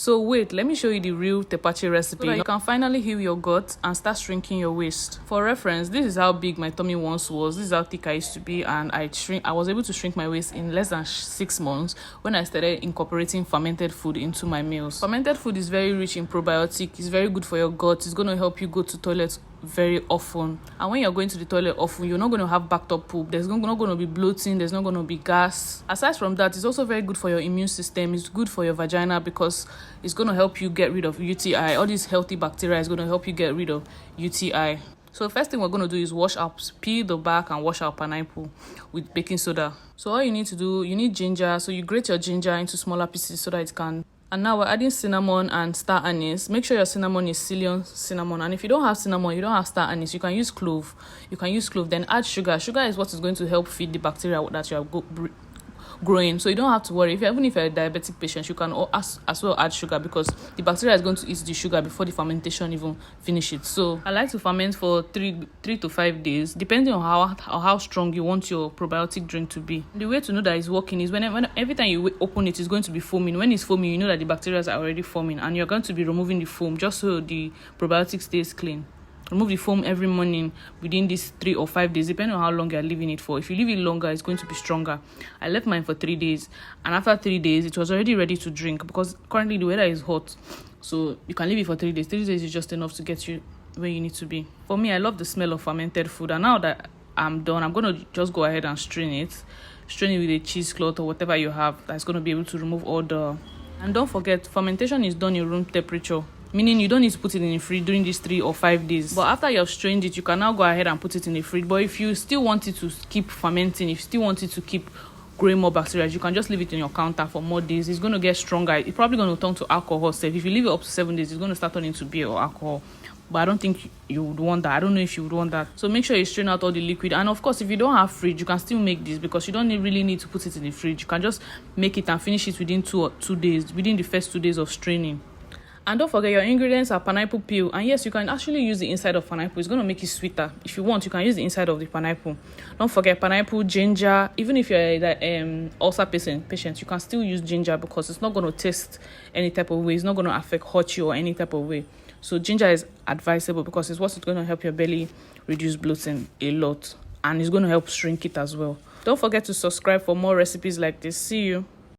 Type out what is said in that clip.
So wait, let me show you the real Tepache recipe so that you can finally heal your gut and start shrinking your waist. For reference, this is how big my tummy once was. This is how thick I used to be, and I was able to shrink my waist in less than 6 months when I started incorporating fermented food into my meals. Fermented food is very rich in probiotic. It's very good for your gut. It's going to help you go to toilet very often, and when you're going to the toilet often, you're not going to have backed up poop. There's not going to be bloating. There's not going to be gas. Aside from that, it's also very good for your immune system. It's good for your vagina because it's going to help you get rid of UTI. All these healthy bacteria is going to help you get rid of UTI. So the first thing we're going to do is peel the back and wash our pineapple with baking soda. So all you need to do, you need ginger. So you grate your ginger into smaller pieces so that it can. And now we're adding cinnamon and star anise. Make sure your cinnamon is Ceylon cinnamon. And if you don't have cinnamon, you don't have star anise, you can use clove. Then add sugar. Sugar is what is going to help feed the bacteria that you are growing. So you don't have to worry. Even if you're a diabetic patient, you can as well add sugar because the bacteria is going to eat the sugar before the fermentation even finishes. So I like to ferment for 3 to 5 days, depending on how strong you want your probiotic drink to be. The way to know that it's working is when every time you open it, it's going to be foaming. When it's foaming, you know that the bacteria are already forming, and you're going to be removing the foam just so the probiotic stays clean. Remove the foam every morning within these 3 or 5 days, depending on how long you're leaving it for. If you leave it longer, it's going to be stronger. I left mine for 3 days, and after 3 days, it was already ready to drink because currently the weather is hot. So you can leave it for 3 days. 3 days is just enough to get you where you need to be. For me, I love the smell of fermented food, and now that I'm done, I'm going to just go ahead and strain it with a cheesecloth or whatever you have that's going to be able to remove all the. And don't forget, fermentation is done in room temperature, meaning you don't need to put it in the fridge during these 3 or 5 days. But after you have strained it, you can now go ahead and put it in the fridge. But if you still want it to keep fermenting, if you still want it to keep growing more bacteria, you can just leave it in your counter for more days. It's going to get stronger. It's probably going to turn to alcohol. So if you leave it up to 7 days, it's going to start turning to beer or alcohol. But I don't think you would want that. I don't know if you would want that. So make sure you strain out all the liquid. And of course, if you don't have fridge, you can still make this because you don't really need to put it in the fridge. You can just make it and finish it within 2 days, within the first 2 days of straining. And don't forget, your ingredients are pineapple peel. And yes, you can actually use the inside of pineapple. It's going to make it sweeter. If you want, you can use the inside of the pineapple. Don't forget pineapple, ginger. Even if you're a ulcer patient, you can still use ginger because it's not going to taste any type of way. It's not going to hurt you or any type of way. So ginger is advisable because it's what's going to help your belly reduce bloating a lot. And it's going to help shrink it as well. Don't forget to subscribe for more recipes like this. See you.